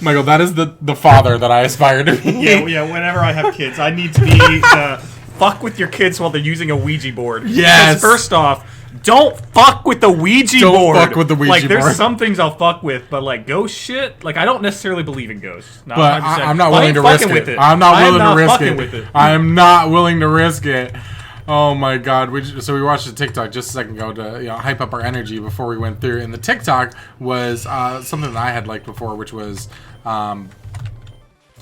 Michael, that is the father that I aspire to be. Yeah, whenever I have kids, I need to be fuck with your kids while they're using a Ouija board. Yes. Because first off, don't fuck with the Ouija board. Don't fuck with the Ouija board. Like, there's some things I'll fuck with, but like ghost shit, like I don't necessarily believe in ghosts. But I'm not willing to risk it. I'm not willing to risk it. I am not willing to risk it. Oh my god! So we watched the TikTok just a second ago to hype up our energy before we went through, and the TikTok was something that I had liked before, which was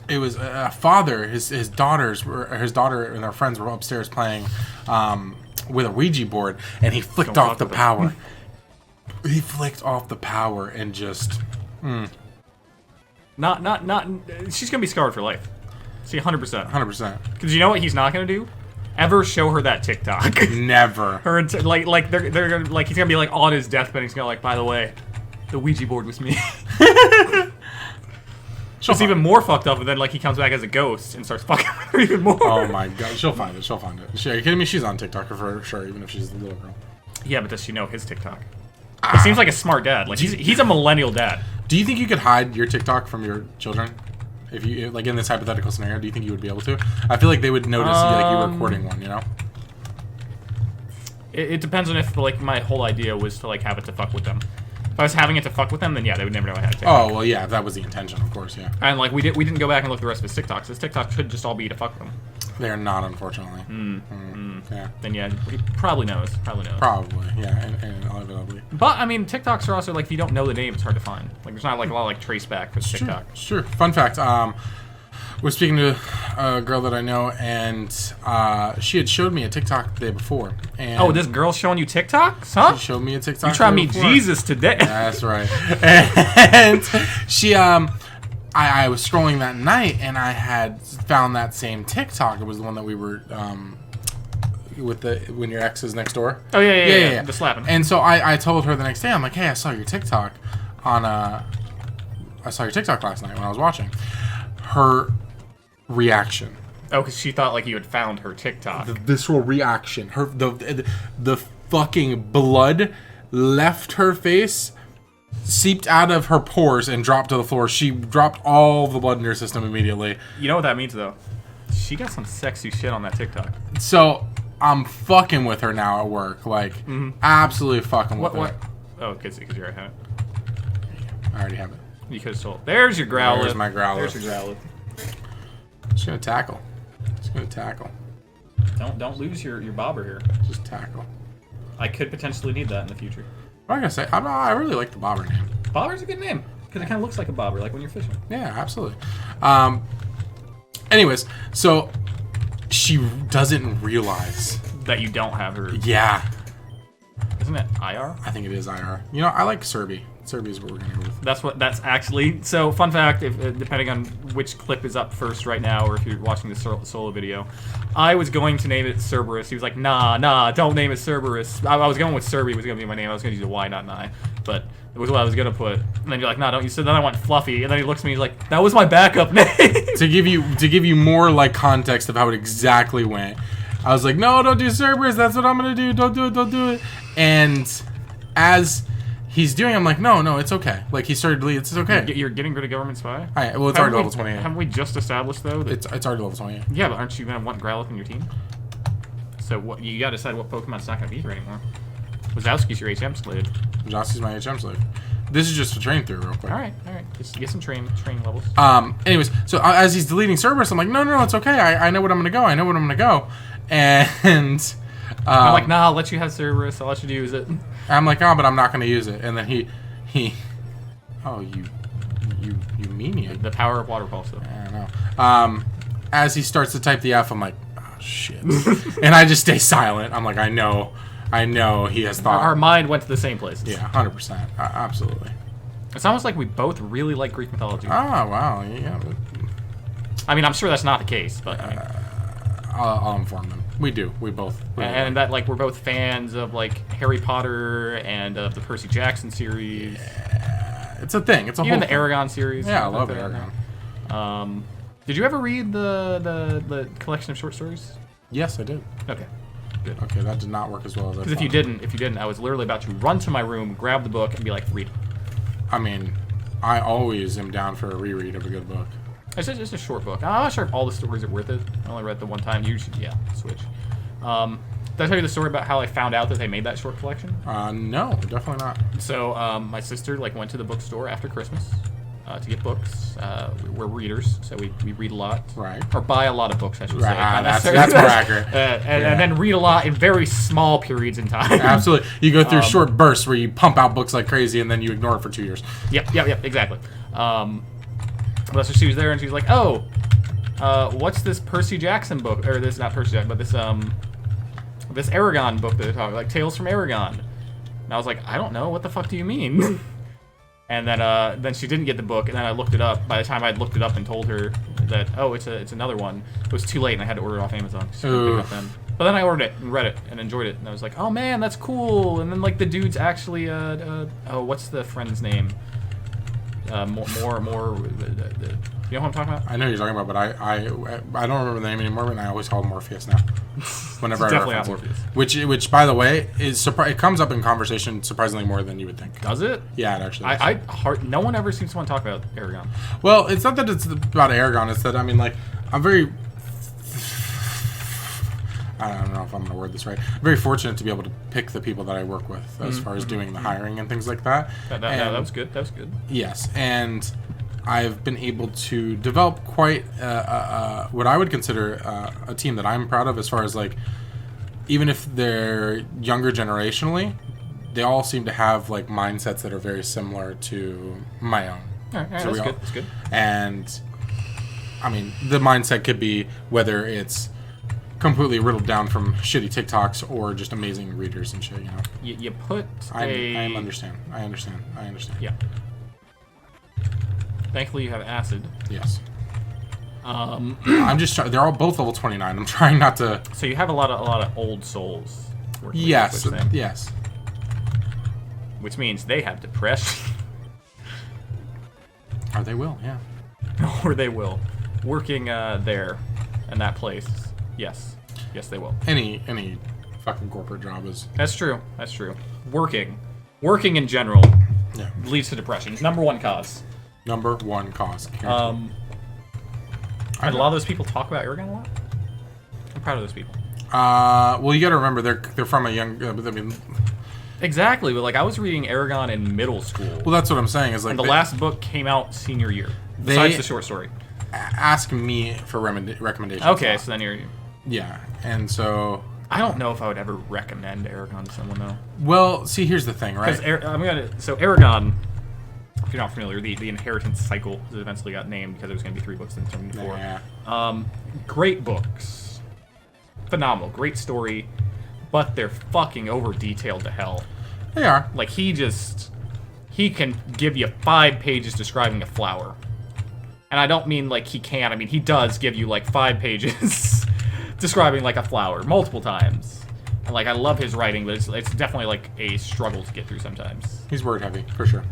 it was a father, his daughter and their friends were upstairs playing with a Ouija board, and he flicked off the power. He flicked off the power and just not. She's gonna be scarred for life. See, 100%. 100%. Because you know what he's not gonna do? Ever show her that TikTok. Never. Her like they're gonna like he's gonna be like on his deathbed. He's gonna like, by the way, the Ouija board was me. It's even more fucked up, and then like he comes back as a ghost and starts fucking with her even more. Oh my god, she'll find it. Are you kidding me? She's on TikTok for sure, even if she's a little girl. Yeah, but does she know his TikTok? He seems like a smart dad. Like he's a millennial dad. Do you think you could hide your TikTok from your children? If you like in this hypothetical scenario, do you think you would be able to? I feel like they would notice like you recording one, you know? It depends on if like my whole idea was to like have it to fuck with them. If I was having it to fuck with them, then yeah, they would never know I had a TikTok. Oh well, yeah, if that was the intention, of course, yeah. And like we didn't go back and look at the rest of his TikToks. His TikToks could just all be to fuck them. They're not, unfortunately. Yeah. Then yeah, he probably knows. Probably, yeah, and inevitably. But I mean, TikToks are also like if you don't know the name, it's hard to find. Like there's not like a lot of like trace back for TikTok. Sure. Fun fact. Was speaking to a girl that I know, and she had showed me a TikTok the day before. And this girl's showing you TikToks, huh? She showed me a TikTok. You trying to meet Jesus today? That's right. And she, I was scrolling that night, and I had found that same TikTok. It was the one that we were with when your ex is next door. Oh yeah. The slapping. And so I told her the next day, I'm like, hey, I saw your TikTok I saw your TikTok last night when I was watching. Her reaction. Oh, because she thought like you had found her TikTok. The visceral reaction. The fucking blood left her face, seeped out of her pores, and dropped to the floor. She dropped all the blood in her system immediately. You know what that means, though? She got some sexy shit on that TikTok. So I'm fucking with her now at work, like absolutely fucking with her. Oh, because you already have it. I already have it. You could have told. There's your Growlithe. There's my Growlithe. There's your Growlithe. Just gonna tackle. Don't lose your bobber here. Just tackle. I could potentially need that in the future. What am I gonna say? I really like the bobber name. Bobber's a good name because it kind of looks like a bobber, like when you're fishing. Yeah, absolutely. Anyways, so she doesn't realize that you don't have her. Yeah. Isn't it IR? I think it is IR. You know, I like Serby. Serby is what we're gonna go with. That's actually so. Fun fact: if depending on which clip is up first right now, or if you're watching the solo video, I was going to name it Cerberus. He was like, nah, don't name it Cerberus. I was going with Serby was gonna be my name. I was gonna use a Y, not an I, but it was what I was gonna put. And then you're like, nah, don't you? So then I went Fluffy, and then he looks at me, he's like, that was my backup name. to give you more like context of how it exactly went, I was like, no, don't do Cerberus. That's what I'm gonna do. Don't do it. And as he's doing, I'm like, no, it's okay. Like he started deleting. It's okay. You're getting rid of government spy. Well, it's already level 28. Haven't we just established though that it's already level 28? Yeah, but aren't you gonna want Growlithe in your team? So what you gotta decide what Pokemon's not gonna be here anymore. Wazowski's your HM slave. Wazowski's my HM slave. This is just a train through real quick. All right. Just get some train levels. Anyways, so as he's deleting Cerberus, I'm like, no, it's okay. I know what I'm gonna go. And I'm like, nah, I'll let you have Cerberus. I'll let you use it. I'm like, oh, but I'm not gonna use it. And then he oh, you meanie. The power of water pulse, though. I don't know. As he starts to type the F, I'm like, oh shit. And I just stay silent. I'm like, I know he has thought. Our mind went to the same places. Yeah, 100%. Absolutely. It's almost like we both really like Greek mythology. Oh, wow. Yeah. I mean, I'm sure that's not the case, but I mean, I'll inform them. We do. We both. And that, like, we're both fans of, like, Harry Potter and of the Percy Jackson series. Yeah. It's a thing. It's a even whole the thing. Aragon series. Yeah, I love Aragon. Did you ever read the collection of short stories? Yes, I did. Okay. Good. Okay, that did not work as well as I thought. Because if you didn't, I was literally about to run to my room, grab the book, and be like, read it. I mean, I always am down for a reread of a good book. It's just a short book. I'm not sure if all the stories are worth it. I only read it the one time. You should, switch. Did I tell you the story about how I found out that they made that short collection? No, definitely not. So my sister went to the bookstore after Christmas to get books. We're readers, so we read a lot. Right. Or buy a lot of books, I should say. That's more accurate. And then read a lot in very small periods in time. Absolutely. You go through short bursts where you pump out books like crazy and then you ignore it for 2 years. Yep, exactly. So she was there and she was like, "Oh, what's this Percy Jackson book? Or this not Percy Jackson, but this Aragon book that they're talking like Tales from Aragon." And I was like, "I don't know. What the fuck do you mean?" And then she didn't get the book, and then I looked it up. By the time I'd looked it up and told her that it's another one, it was too late and I had to order it off Amazon. So pick it up then. But then I ordered it and read it and enjoyed it, and I was like, "Oh man, that's cool." And then the dude's actually what's the friend's name? You know what I'm talking about? I know who you're talking about, but I don't remember the name anymore, but I always call him Morpheus now. Whenever I definitely reference not Morpheus. Which by the way is it comes up in conversation surprisingly more than you would think. Does it? Yeah, it actually does. No one ever seems to want to talk about Aragon. Well, it's not that it's about Aragon, it's that I'm very I don't know if I'm going to word this right. I'm very fortunate to be able to pick the people that I work with as far as doing the hiring and things like that. That was good. That was good. Yes, and I've been able to develop quite what I would consider a team that I'm proud of as far as even if they're younger generationally, they all seem to have mindsets that are very similar to my own. All right, so that's good. And the mindset could be whether it's completely riddled down from shitty TikToks or just amazing readers and shit, You put I understand. Yeah. Thankfully, you have acid. Yes. I'm just trying. They're all both level 29. I'm trying not to. So you have a lot of old souls. Yes. Yes. Which means they have depression. Or they will. Yeah. Or they will. Working there, in that place. Yes, they will. Any fucking corporate job is. That's true. Working in general, leads to depression. Number one cause. And a lot of those people talk about Aragon a lot. I'm proud of those people. Well, you got to remember they're from a young. Exactly, but I was reading Aragon in middle school. Well, that's what I'm saying. Is and the last book came out senior year. Besides the short story. Ask me for recommendations. Okay, so then you're. Yeah, and so I don't know if I would ever recommend Aragon to someone though. Well, see, here's the thing, right? Because Aragon, if you're not familiar, the inheritance cycle eventually got named because there was going to be 3 books instead of 4. Yeah. Great books, phenomenal, great story, but they're fucking over detailed to hell. They are. He can give you 5 pages describing a flower, and I don't mean he can. I mean he does give you 5 pages. Describing a flower multiple times, and I love his writing, but it's definitely a struggle to get through sometimes. He's word heavy for sure.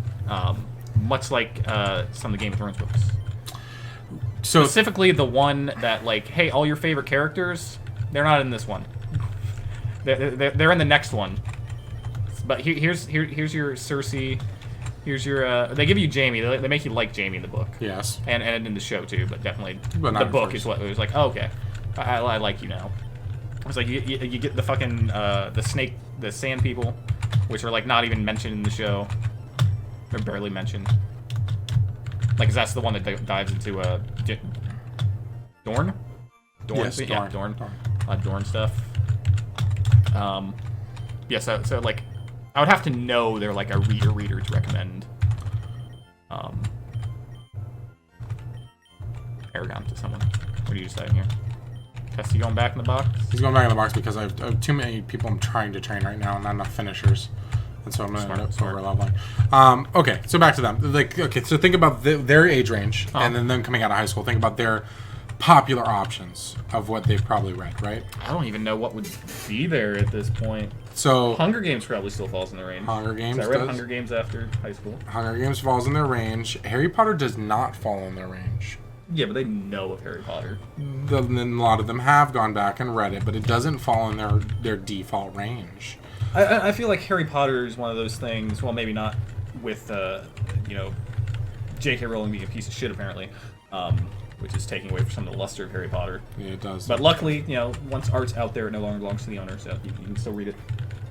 Much like some of the Game of Thrones books. So specifically the one that hey, all your favorite characters, they're not in this one. They're in the next one. But here's your Cersei. Here's your they give you Jaime. They make you like Jaime in the book. Yes. And in the show too, but definitely but the book is what it was oh, okay. I like you now. It's you get the fucking the snake, the sand people, which are not even mentioned in the show. They're barely mentioned. That's the one that dives into Dorn. Yes, yeah, Dorn. Dorn stuff. Yeah. So I would have to know they're a reader to recommend. Aragon to someone. What are you deciding here? Testy going back in the box? He's going back in the box because I have too many people I'm trying to train right now and not enough finishers. And so I'm going to end up over-leveling. Okay, so back to them. So think about their age range and then them coming out of high school. Think about their popular options of what they've probably read, right? I don't even know what would be there at this point. So Hunger Games probably still falls in the range. Hunger Games I read Hunger Games after high school. Hunger Games falls in their range. Harry Potter does not fall in their range. Yeah, but they know of Harry Potter. Then a lot of them have gone back and read it, but it doesn't fall in their default range. I feel like Harry Potter is one of those things. Well, maybe not with J.K. Rowling being a piece of shit apparently, which is taking away from some of the luster of Harry Potter. Yeah, it does. But luckily, you know, once art's out there, it no longer belongs to the owner, so you can still read it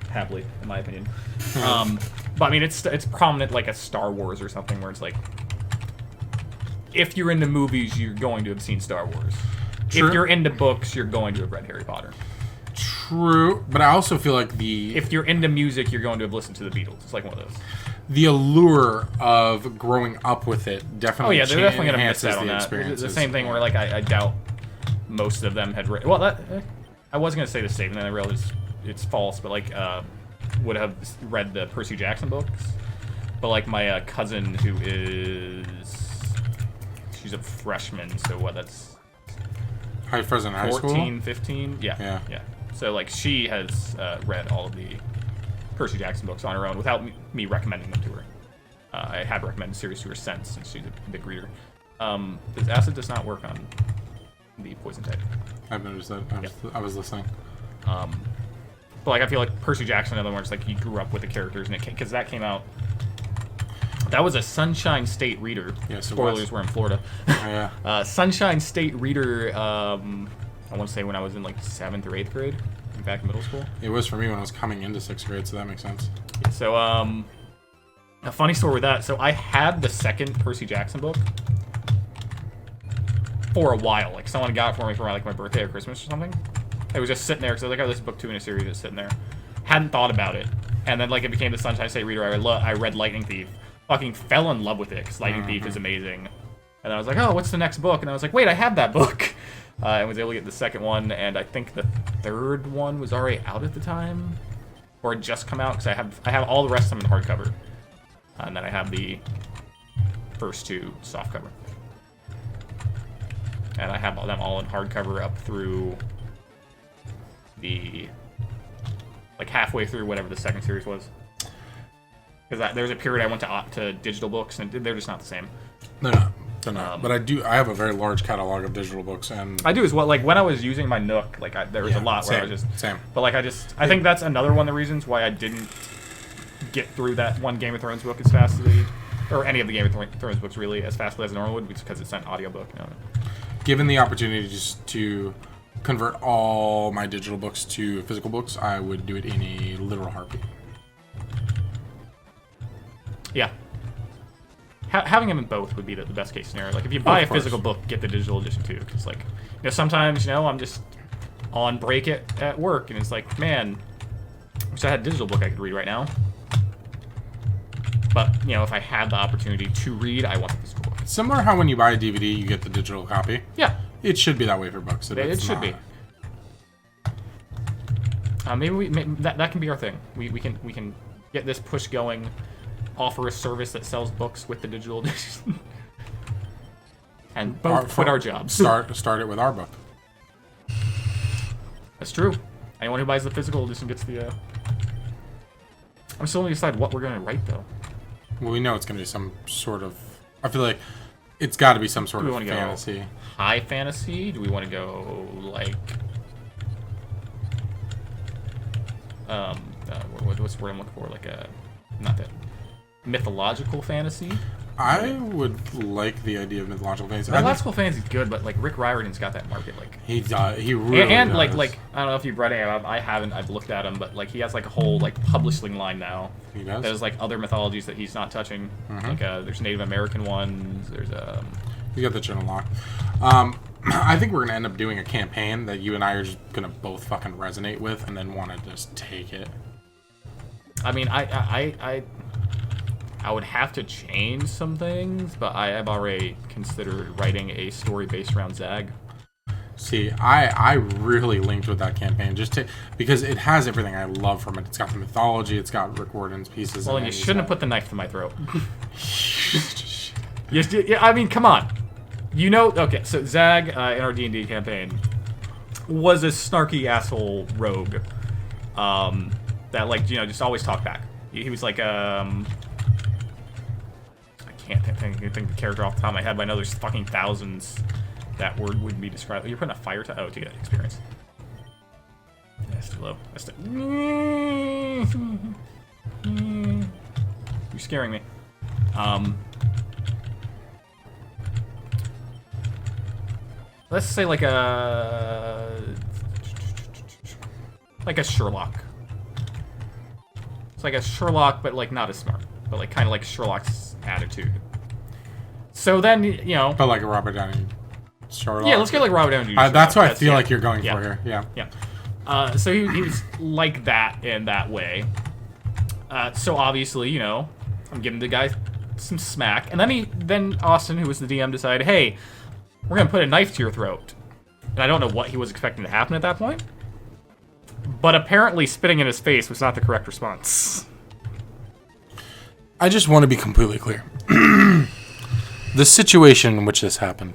happily, in my opinion. But I mean, it's prominent like a Star Wars or something, where it's like, if you're into movies, you're going to have seen Star Wars. True. If you're into books, you're going to have read Harry Potter. True, but I also feel like if you're into music, you're going to have listened to the Beatles. It's like one of those. The allure of growing up with it definitely. Oh yeah, they're definitely gonna miss enhances out on the that. experiences. The same thing where like I doubt most of them had read. Well, I was gonna say the same, and then I realized it's false. But like would have read the Percy Jackson books. But like my cousin, who she's a freshman, so what? That's High Fresno High School. 14, 15. Yeah. So like she has read all of the Percy Jackson books on her own without me recommending them to her. I had recommended the series to her since she's a big reader. This acid does not work on the poison type. I've noticed that. I was listening. But like I feel like Percy Jackson, in other words, like he grew up with the characters, and because that came out. That was a Sunshine State reader. Yes, Spoilers, we're in Florida. Oh, yeah. Sunshine State reader. I want to say when I was in like 7th or 8th grade, back in middle school. It was for me when I was coming into 6th grade, so that makes sense. Yeah, so a funny story with that. So I had the second Percy Jackson book for a while. Like someone got it for me for like my birthday or Christmas or something. It was just sitting there because I was like, oh, this is book 2 in a series that's sitting there. Hadn't thought about it, and then like it became the Sunshine State reader. I read Lightning Thief. Fucking fell in love with it because Lightning Thief is amazing. And I was like, oh, what's the next book? And I was like, wait, I have that book. And was able to get the second one, and I think the third one was already out at the time, or had just come out because I have all the rest of them in hardcover, and then I have the first 2 softcover, and I have them all in hardcover up through the like halfway through whatever the second series was. Because there was a period I went to digital books, and they're just not the same. They're not. But I have a very large catalog of digital books, and I do as well. Like when I was using my Nook, like there was a lot where I was just same. But like I think that's another one of the reasons why I didn't get through that one Game of Thrones book as fastly, or any of the Game of Thrones books really as fastly as I normally would, because it's an audiobook. You know? Given the opportunity just to convert all my digital books to physical books, I would do it in a literal heartbeat. Yeah. Having them in both would be the best case scenario. Like if you buy a physical book, get the digital edition too. Because like, you know, sometimes, you know, I'm just on break at work, and it's like, man, I wish I had a digital book I could read right now. But you know, if I had the opportunity to read, I want the physical book. Similar how when you buy a DVD, you get the digital copy. Yeah. It should be that way for books. It should be. Maybe that can be our thing. We can get this push going. Offer a service that sells books with the digital edition, and both quit our jobs. Start it with our book. That's true. Anyone who buys the physical edition gets the. I'm still going to decide what we're going to write though. Well, we know it's going to be some sort of. I feel like it's got to be some sort of fantasy. High fantasy? Do we want to go like? What's the word I'm looking for? Like a, not that. Mythological fantasy. I would like the idea of mythological fantasy. Mythological fantasy is good, but like Rick Riordan's got that market. Like he really and does. like I don't know if you've read it. I haven't. I've looked at him, but like he has like a whole like publishing line now. He does. There's like other mythologies that he's not touching. Like there's Native American ones. There's You got the channel locked. I think we're gonna end up doing a campaign that you and I are just gonna both fucking resonate with, and then want to just take it. I mean, I would have to change some things, but I have already considered writing a story based around Zag. See, I really linked with that campaign because it has everything I love from it. It's got the mythology, it's got Rick Riordan's pieces. Well, and you shouldn't have put the knife to my throat. Yeah, I mean, come on. You know, okay, so Zag in our D&D campaign was a snarky asshole rogue that, like, you know, just always talked back. He was like, I can't think the character off the top of my head, but I know there's fucking thousands that word would be described. You're putting a fire to to get experience. That's too low. That's too... You're scaring me. let's say like a Sherlock. It's like a Sherlock, but like not as smart, but like kind of like Sherlock's attitude. So then, you know. But like a Robert Downey Sherlock. Yeah, let's get like Robert Downey Jr. That's what I feel like you're going for here. Yeah. Yeah. So he was like that in that way. So obviously, you know, I'm giving the guy some smack, and then Austin, who was the DM, decided, hey, we're gonna put a knife to your throat. And I don't know what he was expecting to happen at that point. But apparently spitting in his face was not the correct response. I just want to be completely clear. The situation in which this happened.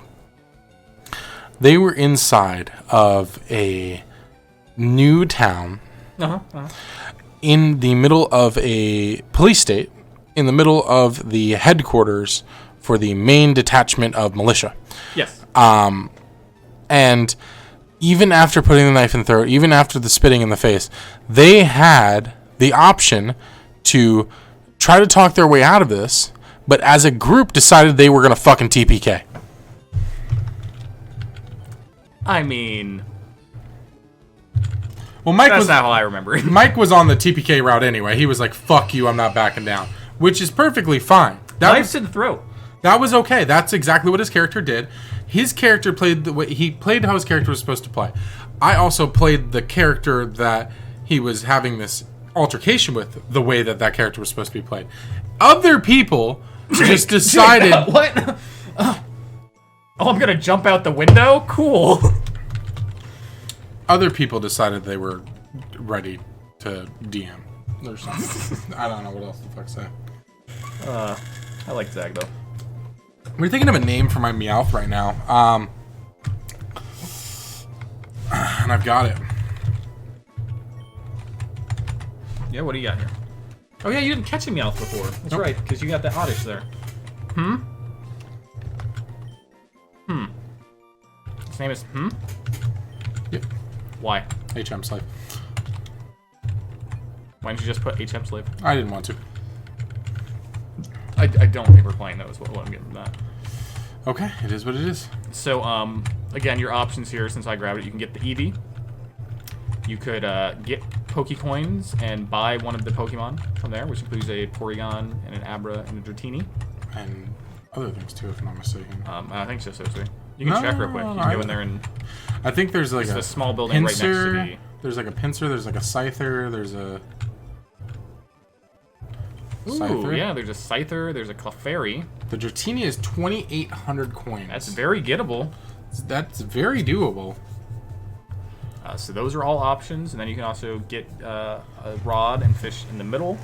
They were inside of a new town in the middle of a police state, in the middle of the headquarters for the main detachment of militia. Yes. And even after putting the knife in the throat, even after the spitting in the face, they had the option to try to talk their way out of this, but as a group decided they were going to fucking TPK. I mean... Well, Mike that's not how I remember it. Mike was on the TPK route anyway. He was like, fuck you, I'm not backing down. Which is perfectly fine. Knives to the throat. That was okay. That's exactly what his character did. His character played the way he played how his character was supposed to play. I also played the character that he was having this altercation with the way that that character was supposed to be played. Other people just decided... What? Oh, I'm going to jump out the window? Cool. Other people decided they were ready to DM or something. I don't know what else the fuck say. I like Zag, though. We're thinking of a name for my Meowth right now. And I've got it. Yeah, what do you got here? Oh, yeah, you didn't catch a Meowth before. That's right, because you got the Oddish there. His name is Yep. Why? HM Slave. Why didn't you just put HM Slave? I didn't want to. I don't think we're playing those. What I'm getting from that. Okay, it is what it is. So, again, your options here, since I grabbed it, you can get the Eevee. You could get Pokecoins and buy one of the Pokemon from there, which includes a Porygon and an Abra and a Dratini. And other things too, if I'm not mistaken. I think so too. You can check real quick. You can go in there and... I think there's like a small building right next to the... There's like a Pinsir, there's like a Scyther, there's a... Ooh, Scyther. Yeah, there's a Scyther, there's a Clefairy. The Dratini is 2,800 coins. That's very gettable. That's very doable. So those are all options, and then you can also get a rod and fish in the middle.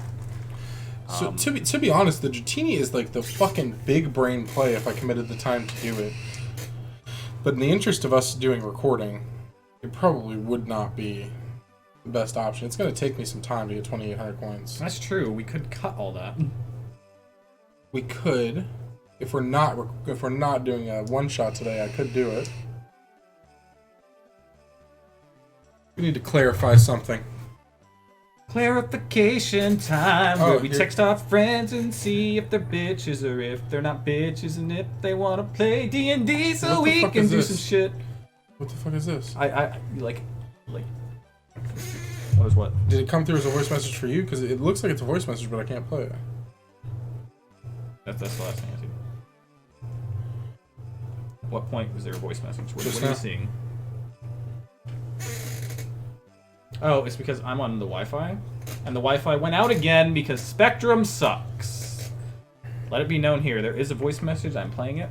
So to be honest, the Dratini is like the fucking big brain play if I committed the time to do it. But in the interest of us doing recording, it probably would not be the best option. It's going to take me some time to get 2,800 coins. That's true. We could cut all that. We could, if we're not doing a one shot today. I could do it. We need to clarify something. Clarification time, where we text our friends and see if they're bitches or if they're not bitches, and if they want to play D&D so we can do some shit. What the fuck is this? I like. What is what? Did it come through as a voice message for you? Because it looks like it's a voice message, but I can't play it. That's the last thing I see. At what point was there a voice message? What are you seeing? Oh, it's because I'm on the Wi-Fi, and the Wi-Fi went out again because Spectrum sucks. Let it be known here, there is a voice message, I'm playing it.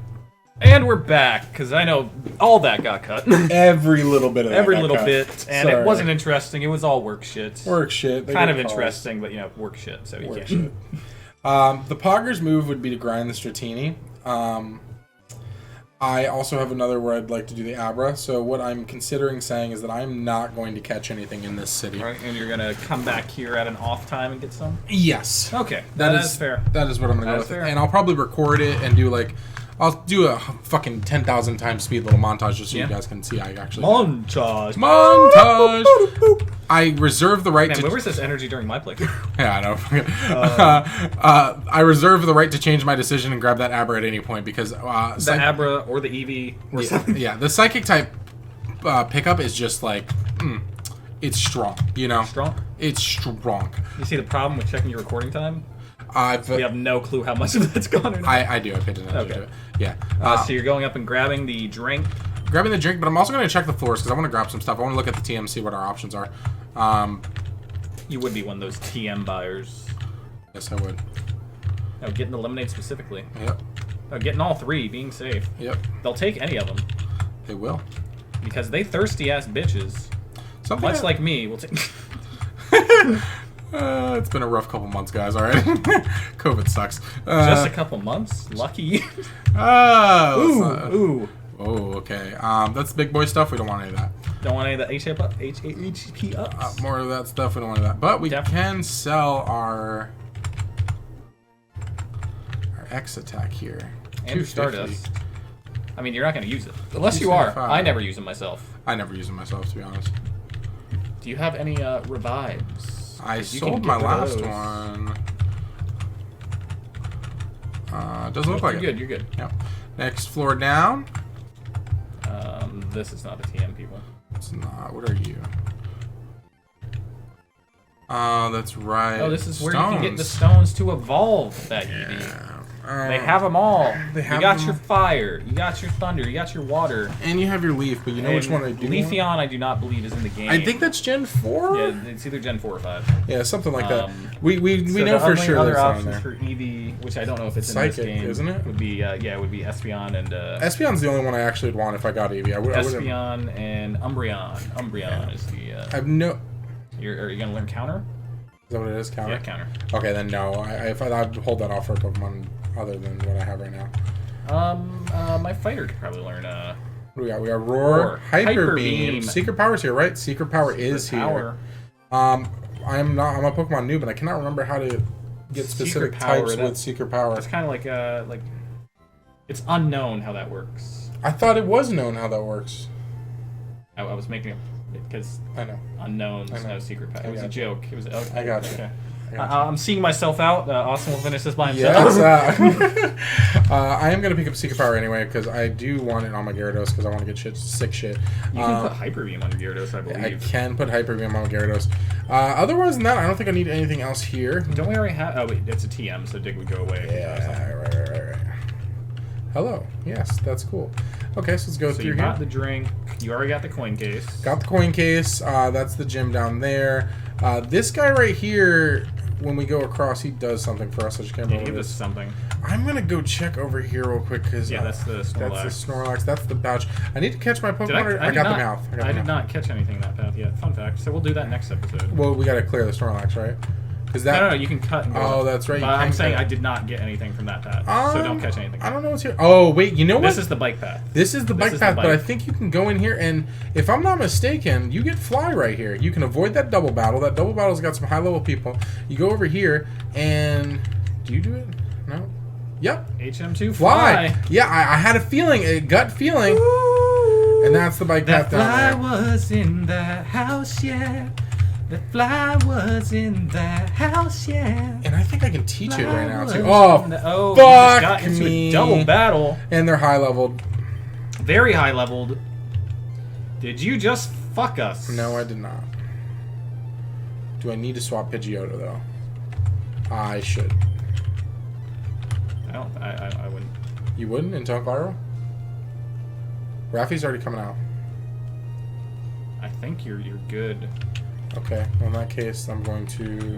And we're back, because I know all that got cut. Every little bit of that Every little cut. bit, and Sorry. It wasn't interesting, it was all work shit. Work shit. Kind of interesting, but, you know, work shit, so you work can't. Shit. The Pogger's move would be to grind the Dratini. I also have another where I'd like to do the Abra, so what I'm considering saying is that I'm not going to catch anything in this city. Right, and you're going to come back here at an off time and get some? Yes. Okay, that is fair. That is what I'm going to go with. Fair. And I'll probably record it and do like I'll do a fucking 10,000 times speed little montage just so you guys can see I actually... Montage! I reserve the right to... where was this energy during my playthrough? Yeah, I know. I reserve the right to change my decision and grab that Abra at any point because... the Abra or the Eevee or something. Yeah, the Psychic type pickup is just like... it's strong, you know? Strong? It's strong. You see the problem with checking your recording time? We have no clue how much of that's gone or not. I do. I paid attention to it. Yeah. So you're going up and grabbing the drink? Grabbing the drink, but I'm also going to check the floors because I want to grab some stuff. I want to look at the TM, see what our options are. You would be one of those TM buyers. Yes, I would. Oh, getting the lemonade specifically. Yep. Oh, getting all three, being safe. Yep. They'll take any of them. They will. Because they thirsty-ass bitches. Much like me, will take... It's been a rough couple months, guys. All right, COVID sucks. Just a couple months, lucky. Ooh. Oh, okay. That's big boy stuff. We don't want any of that. Don't want any of the HP ups. More of that stuff. We don't want any of that. But we can sell our X attack here. And Stardust. I mean, you're not going to use it unless you are. I never use it myself. I never use it myself, to be honest. Do you have any revives? I sold my last one. Doesn't look like it. You're good. Yep. Next floor down. This is not the TM people. It's not. What are you? That's right. Oh, this is where you can get the stones to evolve that Eevee. They have them all. You got your fire, you got your thunder, you got your water. And you have your leaf, but you know which one I do Leafeon, I do not believe is in the game. I think that's Gen 4? Yeah, it's either Gen 4 or 5. Yeah, something like that. We so know for sure other there's options there. for Eevee, which I don't know if it's Psychic, in this game. isn't it? Would be, it would be Espeon and... Espeon's the only one I actually would want if I got Eevee. Espeon and Umbreon. Umbreon is the... I have no... Are you going to learn Counter? Is that what it is? Counter? Yeah, Counter. Okay, then no. I'd hold that off for a Pokemon other than what I have right now. My fighter could probably learn, what do we got? We got Roar, Hyper Beam. Secret Power's here, right? Secret Power is here. I'm a Pokemon noob, and I cannot remember how to get specific types with Secret Power. It's kind of like it's unknown how that works. I thought it was known how that works. I was making it because I know unknown. No secret power. It was a joke. It was. I got you. Okay. I'm seeing myself out. Austin will finish this by himself. Yes, I am going to pick up Secret Power anyway because I do want it on my Gyarados because I want to get sick shit. You can put Hyper Beam on your Gyarados, I believe. I can put Hyper Beam on my Gyarados. Otherwise than that, I don't think I need anything else here. Don't we already have... Oh, wait, it's a TM, so Dig would go away. Yeah, right. Hello. Yes, that's cool. Okay, so let's go through here. So you got the drink. You already got the coin case. Got the coin case. That's the gym down there. This guy right here, when we go across, he does something for us. I just can't remember what it is. Something. I'm going to go check over here real quick because... Yeah, that's the Snorlax. That's the Snorlax. That's the pouch. I need to catch my Pokemon. I got the mouth. I did not catch anything in that path yet. Fun fact. So we'll do that next episode. Well, we got to clear the Snorlax, right? No, you can cut and go. Oh, that's right. I'm saying I did not get anything from that path, so don't catch anything. I don't know what's here. Oh, wait, you know what? This is the bike path. This is the bike path, but I think you can go in here, and if I'm not mistaken, you get Fly right here. You can avoid that double battle. That double battle's got some high-level people. You go over here, and... Do you do it? No? Yep. HM2 Fly. Yeah, I had a feeling, a gut feeling. Ooh, and that's the bike path down there. That fly was in the house, yeah. The fly was in the house, yeah. And I think I can teach it right now, too. Oh, fuck got into me. A double battle. And they're high-leveled. Very high-leveled. Did you just fuck us? No, I did not. Do I need to swap Pidgeotto, though? I should. I wouldn't. You wouldn't in Tonk Viral? Raffy's already coming out. I think you're good. Okay, well, in that case, I'm going to...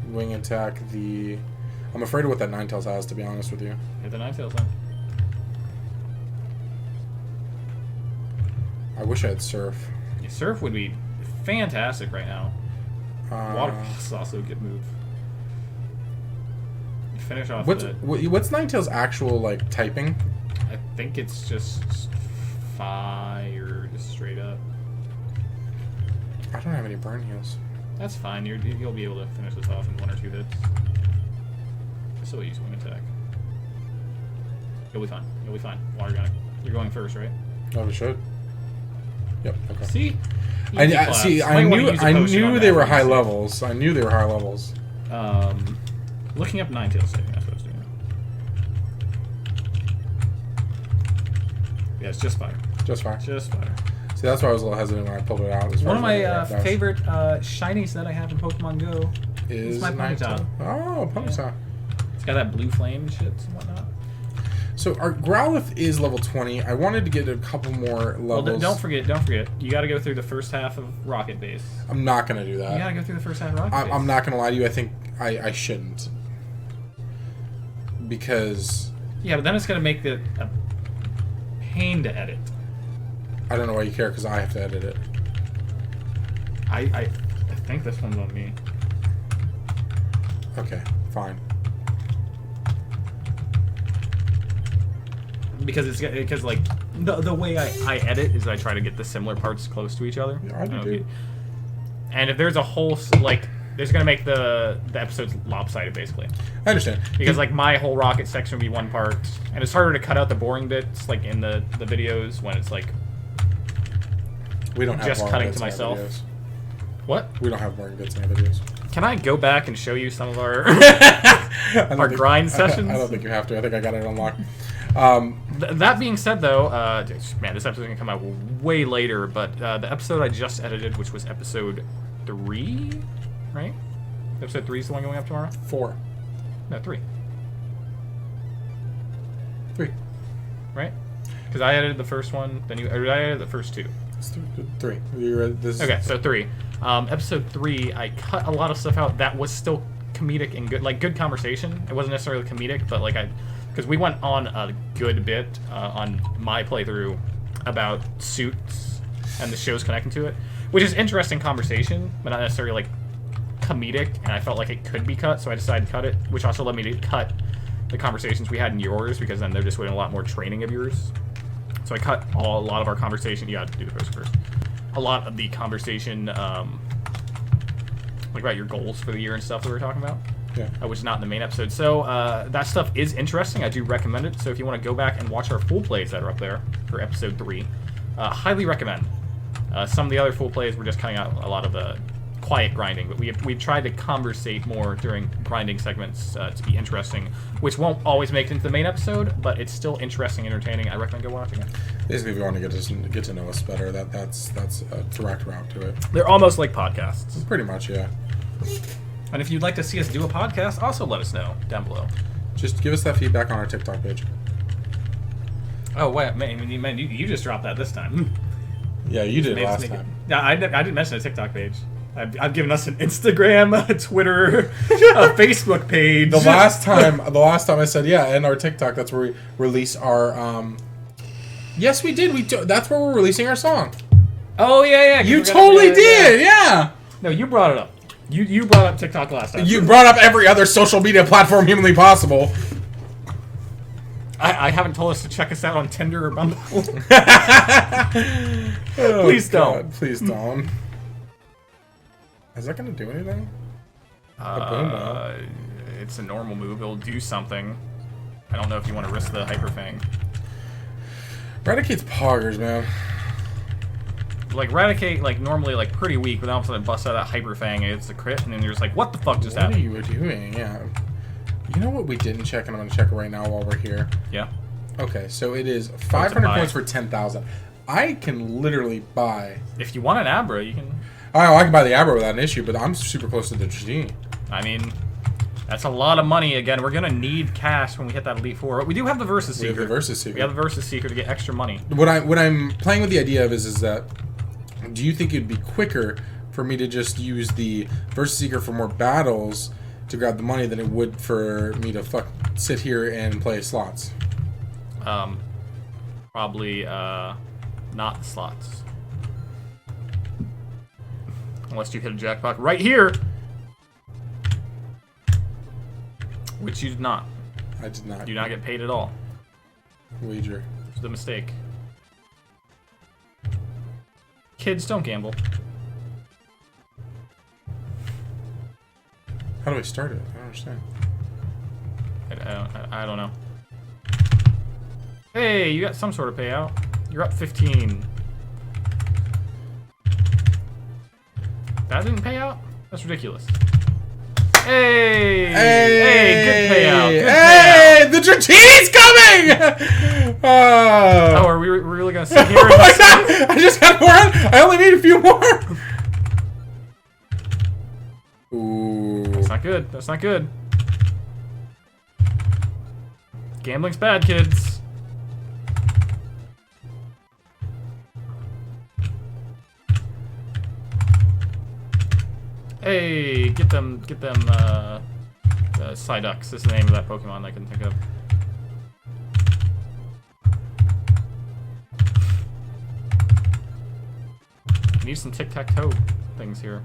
Wing attack the... I'm afraid of what that Ninetales has, to be honest with you. Hit the Ninetales then. I wish I had Surf. Yeah, Surf would be fantastic right now. Water is also a good move. You finish off what's Ninetales' actual, like, typing? I think it's just fire, just straight up. I don't have any burn heals. That's fine. You'll be able to finish this off in 1 or 2 hits. So we'll use wing attack. You'll be fine. You'll be fine. Water gunning. You're going first, right? Oh, we should. Yep. Okay. See. I knew they were high levels. I knew they were high levels. Looking up Ninetales saving. That's what I was doing. Yeah, it's just fire. Just fire. Just fire. See, that's why I was a little hesitant when I pulled it out. One of my favorite shinies that I have in Pokemon Go is my Ponyta. Oh, Ponyta. Yeah. It's got that blue flame and shit and whatnot. So our Growlithe is level 20. I wanted to get a couple more levels. Well, don't forget. You got to go through the first half of Rocket Base. I'm not going to do that. You got to go through the first half of Rocket Base. I'm not going to lie to you. I think I shouldn't. Because... Yeah, but then it's going to make it a pain to edit. I don't know why you care, because I have to edit it. I think this one's on me. Okay, fine. Because like the way I edit is I try to get the similar parts close to each other. Yeah, I do. And if there's a whole there's gonna make the episodes lopsided basically. I understand. Because like my whole rocket section would be one part, and it's harder to cut out the boring bits like in the videos when it's like we don't have just cutting to myself. What? We don't have boring bits in our videos. Can I go back and show you some of our our grind sessions? I don't think you have to. I think I got it unlocked. That being said, though, man, this episode's gonna come out way later. But the episode I just edited, which was episode 3, right? Episode 3 is the one going up tomorrow. 4. No, 3. 3. Right? Because I edited the first one, then I edited the first 2. It's 3. Okay, so 3. Episode 3, I cut a lot of stuff out that was still comedic and good, like good conversation. It wasn't necessarily comedic, but like because we went on a good bit on my playthrough about suits and the shows connecting to it, which is interesting conversation, but not necessarily like comedic. And I felt like it could be cut, so I decided to cut it, which also led me to cut the conversations we had in yours, because then they're just doing a lot more training of yours. So I cut a lot of our conversation. You got to do the first. A lot of the conversation, like about your goals for the year and stuff that we were talking about. Yeah. Which is not in the main episode. So that stuff is interesting. I do recommend it. So if you want to go back and watch our full plays that are up there for episode 3, highly recommend. Some of the other full plays were just cutting out a lot of the quiet grinding, but we've tried to conversate more during grinding segments to be interesting, which won't always make it into the main episode, but it's still interesting and entertaining. I recommend go watching it. Basically, if you want to get to know us better, that's a direct route to it. They're almost like podcasts. Pretty much, yeah. And if you'd like to see us do a podcast, also let us know down below. Just give us that feedback on our TikTok page. Oh, wait, man, you just dropped that this time. Yeah, you did last time. Yeah, I didn't mention a TikTok page. I've given us an Instagram, a Twitter, a Facebook page. The last time I said, yeah, and our TikTok, that's where we release our, yes, we did. That's where we're releasing our song. Oh, yeah. You totally did, yeah. No, you brought it up. You brought up TikTok last time. You brought up every other social media platform humanly possible. I haven't told us to check us out on Tinder or Bumble. Please don't. Please don't. Is that going to do anything? It's a normal move. It'll do something. I don't know if you want to risk the Hyper Fang. Raticate's poggers, man. Like, Raticate, like, normally, like, pretty weak, but then all of a sudden it busts out that Hyper Fang, and it's a crit, and then you're just like, what the fuck just happened? What are you doing? Yeah. You know what we didn't check, and I'm going to check it right now while we're here? Yeah. Okay, so it is 500 points for 10,000. I can literally buy... If you want an Abra, you can... Oh, I can buy the Abra without an issue, but I'm super close to the G. I mean, that's a lot of money. Again, we're going to need cash when we hit that Elite Four. We do have the Versus Seeker. We have the Versus Seeker. We have the Versus Seeker to get extra money. What I'm playing with the idea of is that, do you think it'd be quicker for me to just use the Versus Seeker for more battles to grab the money than it would for me to sit here and play slots? Probably not slots. Unless you hit a jackpot right here. Which you did not. I did not. You do not get paid at all. Wager. It's the mistake. Kids, don't gamble. How do I start it? I don't understand. I don't know. Hey, you got some sort of payout. You're up 15. That didn't pay out? That's ridiculous. Hey! Hey, good payout. Good Hey! The Dratini's coming! Oh, are we really gonna sit here? Oh my god! I just got more. I only need a few more. Ooh. That's not good. That's not good. Gambling's bad, kids. Hey, get them, Psyducks. This is the name of that Pokemon I can think of. Need some tic-tac-toe things here.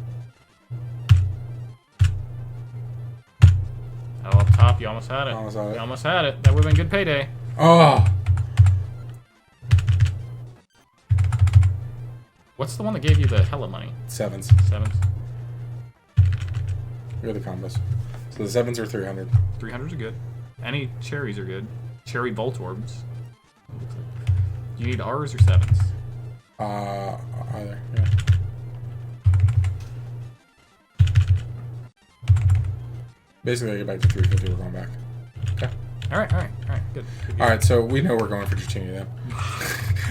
Oh, up top, you almost had it. Almost had it. You almost had it. That would have been good payday. Oh. What's the one that gave you the hella money? Sevens. Sevens? Here are the combos. So the sevens are 300. 300s are good. Any cherries are good. Cherry Voltorbs. You need R's or sevens? Either, yeah. Basically, I get back to 350, we're going back. Okay. Alright, good. Alright, so we know we're going for Dratini then.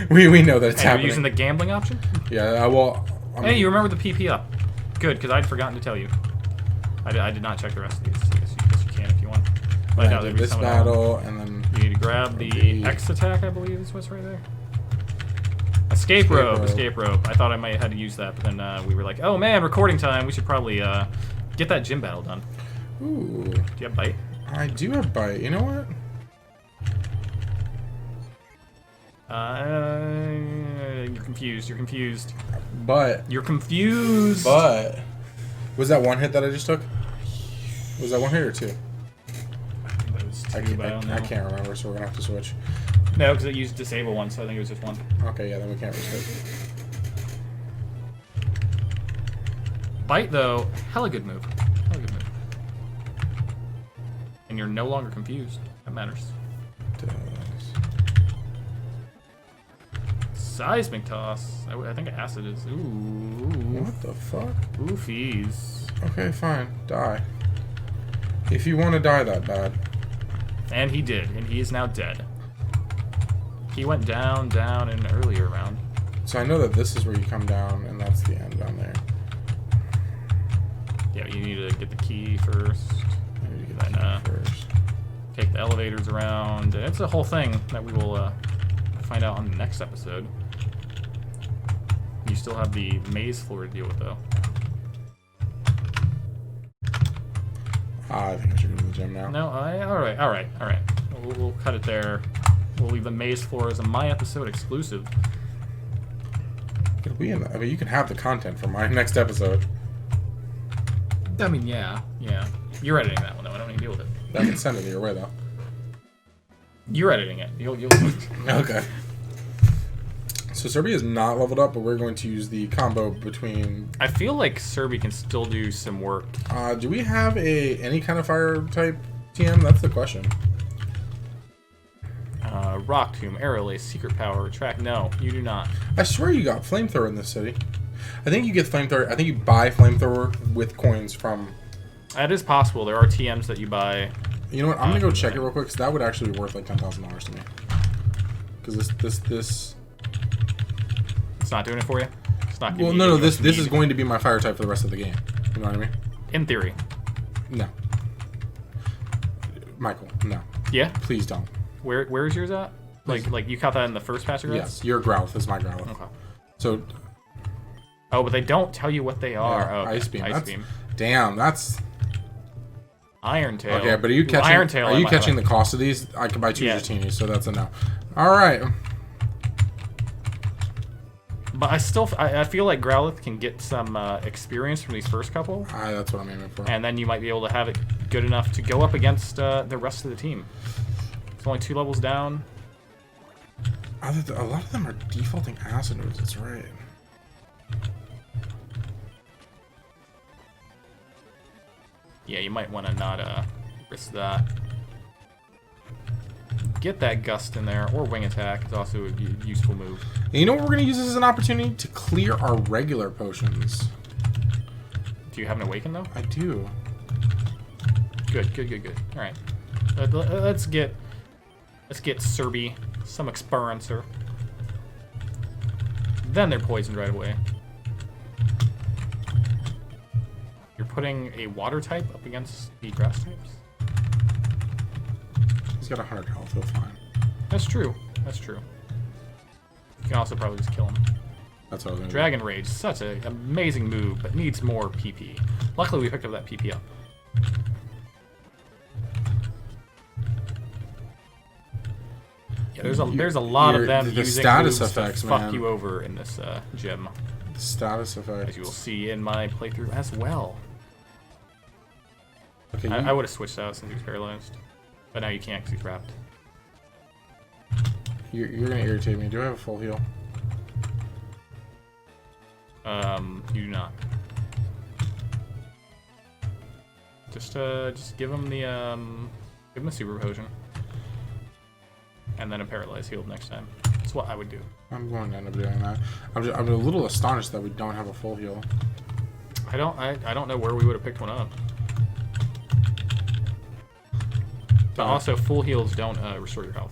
we know that it's happening. You're using the gambling option? Yeah, well... Hey, you remember the PP up. Good, because I'd forgotten to tell you. I did not check the rest of these. I guess you can if you want. But yeah, no, this battle, and then... You need to grab the X attack, I believe is what's right there. Escape rope. I thought I might have had to use that, but then we were like, oh man, recording time. We should probably get that gym battle done. Ooh. Do you have bite? I do have bite. You know what? You're confused. You're confused. But. You're confused. But. Was that one hit that I just took? Was that one hit or two? That was two, I can't remember, so we're gonna have to switch. No, because it used disable one, so I think it was just one. Okay, yeah, then we can't risk it. Bite, though, hella good move. Hella good move. And you're no longer confused. That matters. Seismic toss. I think acid is. Ooh. What the fuck? Oofies. Okay, fine. Die. If you want to die that bad. And he did, and he is now dead. He went down in an earlier round. So I know that this is where you come down, and that's the end down there. Yeah, you need to get the key first. Then take the elevators around. It's a whole thing that we will find out on the next episode. You still have the maze floor to deal with, though. I think I should go to the gym now. No, all right. We'll cut it there. We'll leave the maze floor as a my episode exclusive. It'll be in the, I mean, you can have the content for my next episode. I mean, yeah. You're editing that one, though. I don't need to deal with it. I can send it your way, though. You're editing it. You'll. Okay. So Serbia is not leveled up, but we're going to use the combo between... I feel like Serbia can still do some work. Do we have any kind of fire type TM? That's the question. Rock Tomb, Arrow Lace, Secret Power, Track. No, you do not. I swear you got Flamethrower in this city. I think you get Flamethrower. I think you buy Flamethrower with coins from... That is possible. There are TMs that you buy. You know what? I'm going to go check it real quick, because that would actually be worth like $10,000 to me. Because this... It's not doing it for you? It's not well, no, this is going to be my fire type for the rest of the game. You know what I mean? In theory. No. Michael, no. Yeah? Please don't. Where is yours at? Like you caught that in the first patch of Yes, your Growlithe is my Growlithe. Okay. So... Oh, but they don't tell you what they are. Yeah, oh, okay. Ice Beam. Ice Beam. Damn, that's... Iron Tail. Okay, but are you catching, Iron Tail, are you catching the cost of these? I can buy two Dratini, so that's a no. Alright. But I feel like Growlithe can get some experience from these first couple. That's what I'm aiming for. And then you might be able to have it good enough to go up against the rest of the team. It's only 2 levels down. A lot of them are defaulting acid moves, that's right. Yeah, you might want to not risk that. get that gust in there, or wing attack is also a useful move. And you know what we're going to use this as an opportunity? To clear our regular potions. Do you have an awaken, though? I do. Good, good, good, good. All right. Let's get Serby some experiencer. Then they're poisoned right away. You're putting a water type up against the grass types? He's got 100 health, he'll fine. That's true. That's true. You can also probably just kill him. That's what I was gonna Dragon Rage, such an amazing move, but needs more PP. Luckily, we picked up that PP up. Yeah, there's a lot of them using status moves effects, to fuck man. you over in this gym. The status effects. As you will see in my playthrough as well. Okay, I would have switched out since he was paralyzed. But now you can't because he's wrapped. You're going to irritate me. Do I have a full heal? You do not. Just give him a super potion. And then a paralyzed healed next time. That's what I would do. I'm going to end up doing that. I'm a little astonished that we don't have a full heal. I don't know where we would have picked one up. But also, full heals don't restore your health.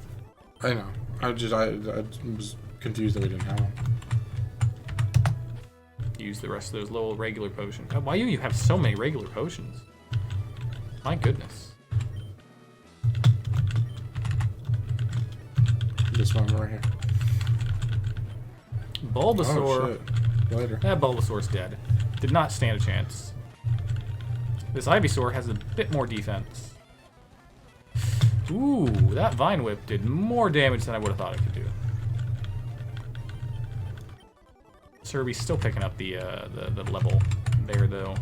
I know. I was confused that we didn't have one. Use the rest of those little regular potions. Why do you have so many regular potions? My goodness. This one right here. Bulbasaur. Oh, shit. Later. That Bulbasaur's dead. Did not stand a chance. This Ivysaur has a bit more defense. Ooh, that Vine Whip did more damage than I would have thought it could do. Serby's still picking up the level there, though.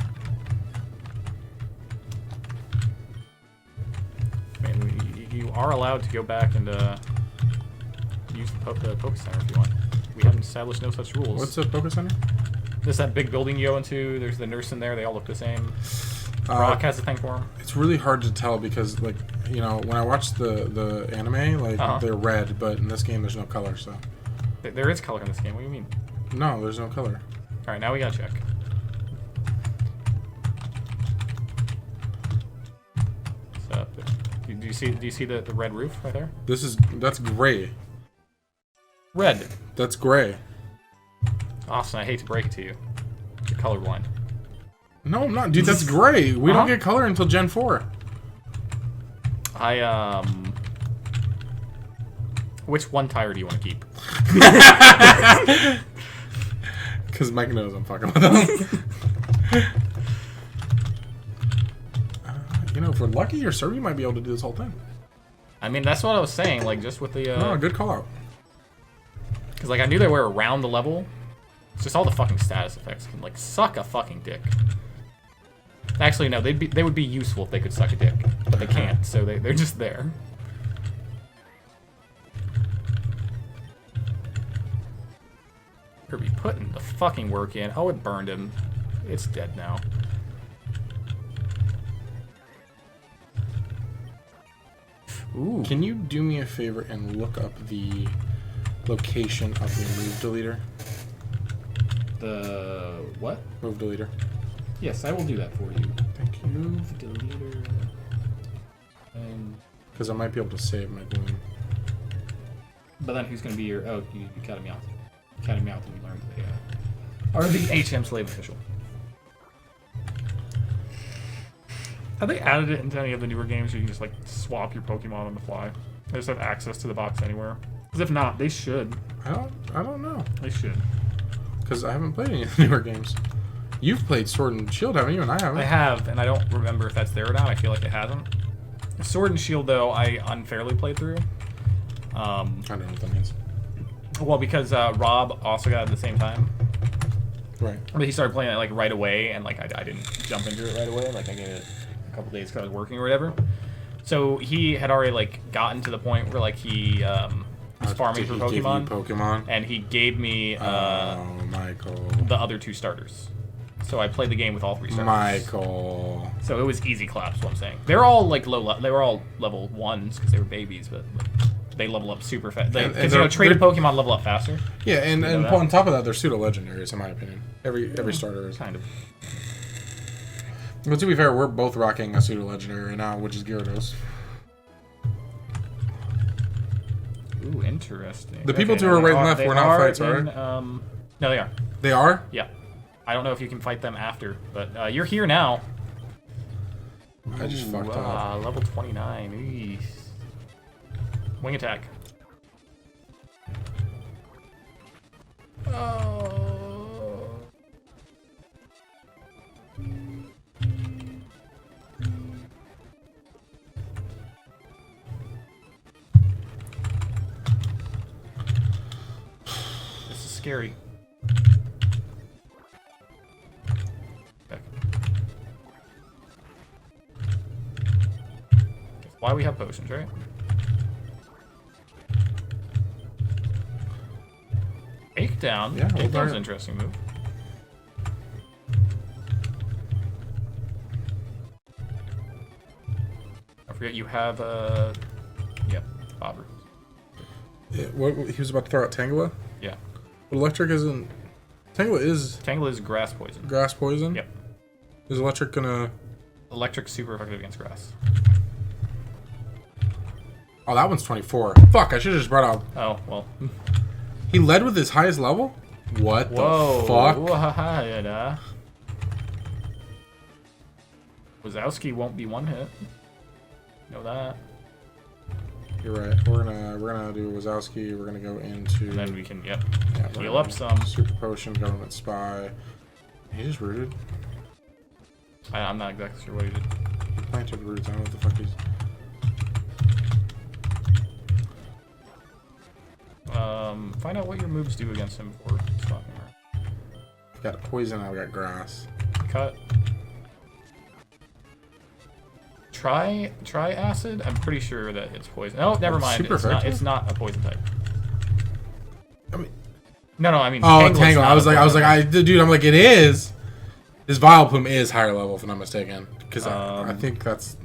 Man, you are allowed to go back and use the Poké Center if you want. We haven't established no such rules. What's the Poké Center? There's that big building you go into. There's the nurse in there. They all look the same. Brock has a thing for him. It's really hard to tell because, like, you know, when I watch the anime, like, they're red, but in this game there's no color, so. There is color in this game. What do you mean? No, there's no color. All right, now we gotta check. What's up? Do you see the red roof right there? That's gray. Red. That's gray. Austin, I hate to break it to you. You're colorblind. No, I'm not, dude. That's gray. We don't get color until Gen 4. Which one tire do you want to keep? Because Mike knows I'm fucking with him. You know, if we're lucky or Serby might be able to do this whole thing. I mean, that's what I was saying. Like, just with the. No, good call out. Because like I knew they were around the level. It's just all the fucking status effects can like suck a fucking dick. Actually, no, they would be useful if they could suck a dick, but they can't, so they're just there. Kirby putting the fucking work in. Oh, it burned him. It's dead now. Ooh. Can you do me a favor and look up the location of the move deleter? The what? Move deleter. Yes, I will do that for you. Thank you. Move deleter. Because I might be able to save my gloom. But then who's going to be your... Oh, you cut me out. You cut me out when you learned the... Are the HM slave official. Have they added it into any of the newer games where you can just, like, swap your Pokemon on the fly? They just have access to the box anywhere? Because if not, they should. I don't know. They should. Because I haven't played any of the newer games. You've played Sword and Shield, haven't you? And I haven't. I have, and I don't remember if that's there or not. I feel like it hasn't. Sword and Shield, though, I unfairly played through. I don't know what that means. Well, because Rob also got it at the same time. Right. But he started playing it like right away, and like I didn't jump into it right away. Like I gave it a couple days because I was working or whatever. So he had already like gotten to the point where like he was farming for Pokemon, and he gave me Michael, the other two starters. So I played the game with all three starters. Michael. So it was easy claps. What I'm saying, they're all like they were all level 1s because they were babies, but. they level up super fast. Because traded Pokemon level up faster. Yeah, and on top of that, they're pseudo legendaries in my opinion. Every starter is kind of. But to be fair, we're both rocking a pseudo legendary right now, which is Gyarados. Ooh, interesting. The people to our right and left were not fights, right? No, they are. They are? Yeah. I don't know if you can fight them after, but you're here now. I just fucked up. Level 29. Eesh. Wing attack. Oh. This is scary. Why we have potions, right? Takedown. Yeah, Takedown's an interesting move. I forget you have yep, Bobber. Yeah, what he was about to throw out Tangela? Yeah. But electric isn't. Tangela is grass poison. Grass poison? Yep. Is electric gonna? Electric's super effective against grass. Oh, that one's 24. Fuck, I should have just brought out. Oh, well. He led with his highest level? What the fuck? Wazowski won't be one hit. Know that. You're right. We're gonna do Wazowski. We're gonna go into. And then we can yeah, heal up some. Super potion, government spy. He just rooted. I'm not exactly sure what he did. He planted roots. I don't know what the fuck he's. Find out what your moves do against him before stopping her. I've got poison, I've got grass. Cut. Try acid? I'm pretty sure that it's poison. Oh, never mind. It's not a poison type. I mean, I mean Tangle. I was like, dude, I'm like, it is. His Vileplume is higher level, if I'm not mistaken. Because I think that's.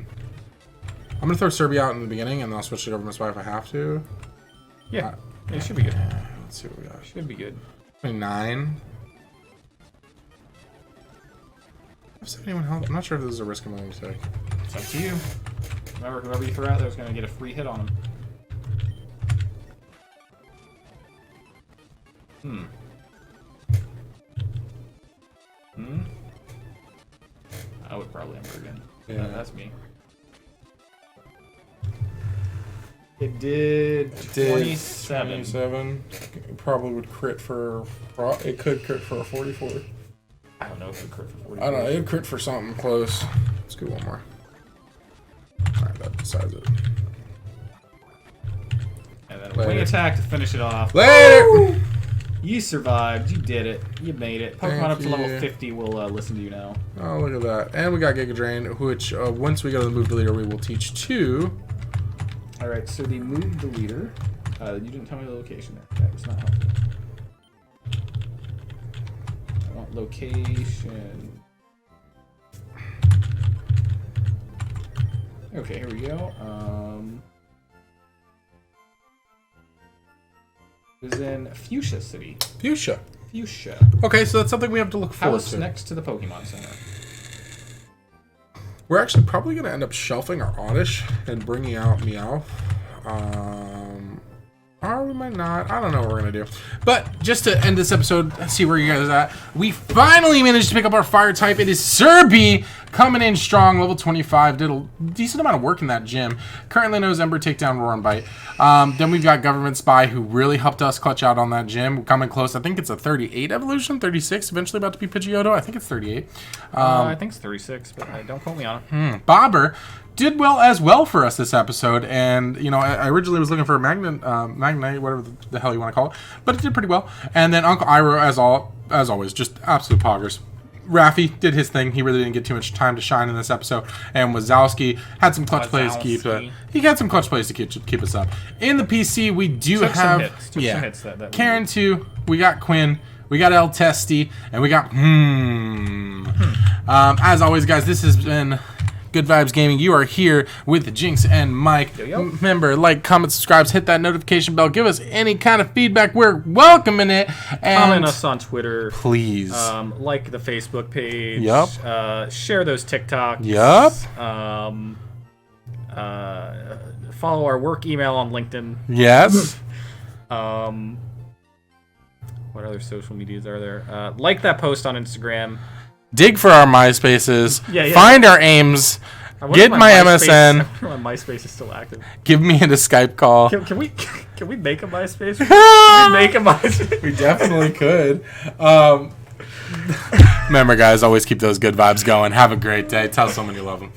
I'm gonna throw Serbia out in the beginning, and then I'll switch it over to my spy if I have to. Yeah. It should be good. Let's see what we got. Should be good. 29. I have 71 health. I'm not sure if this is a risk I'm willing to take. It's up to you. Remember, whoever you throw out there is going to get a free hit on him. I would probably Ember again. Yeah. That's me. It did 27. 27. It probably would crit for. It could crit for a 44. I don't know if it crit for 44. I don't know. It would crit for something close. Let's do one more. Alright, that decides it. And then a wing attack to finish it off. Later! Woo! You survived. You did it. You made it. Pokemon up to level 50 will listen to you now. Oh, look at that. And we got Giga Drain, which once we go to the move deleter, we will teach to. Alright, so the move deleter. You didn't tell me the location there. That was not helpful. I want location. Okay, here we go. It was in Fuchsia City. Fuchsia. Fuchsia. Okay, so that's something we have to look forward to. Next to the Pokemon Center. We're actually probably going to end up shelving our Oddish and bringing out Meowth. Or we might not. I don't know what we're going to do. But just to end this episode, let's see where you guys are at. We finally managed to pick up our fire type. It is Serby coming in strong, level 25. Did a decent amount of work in that gym. Currently knows Ember, Takedown, Roar, and Bite. Then we've got Government Spy, who really helped us clutch out on that gym. Coming close. I think it's a 38 evolution, 36. Eventually about to be Pidgeotto. I think it's 38. I think it's 36, but don't quote me on it. Bobber did well for us this episode, and you know, I originally was looking for a Magnite, whatever the hell you want to call it, but it did pretty well. And then Uncle Iroh, as always, just absolute poggers. Raffi did his thing. He really didn't get too much time to shine in this episode. And Wazowski had some clutch plays to keep. He had some clutch plays to keep us up. In the PC, we do have some hits that Karen 2. We got Quinn. We got El Testy, and we got As always, guys, this has been Good Vibes Gaming. You are here with Jynx and Mike. Remember, like, comment, subscribe, hit that notification bell. Give us any kind of feedback. We're welcoming it. And comment us on Twitter. Please. Like the Facebook page. Yep. Share those TikToks. Yep. Follow our work email on LinkedIn. Yes. What other social medias are there? Like that post on Instagram. Dig for our MySpaces. Yeah. Find our aims. Get my MSN. My MySpace is still active. Give me a Skype call. Can we make a MySpace? Can we make a MySpace? We definitely could. Remember, guys, always keep those good vibes going. Have a great day. Tell someone you love them.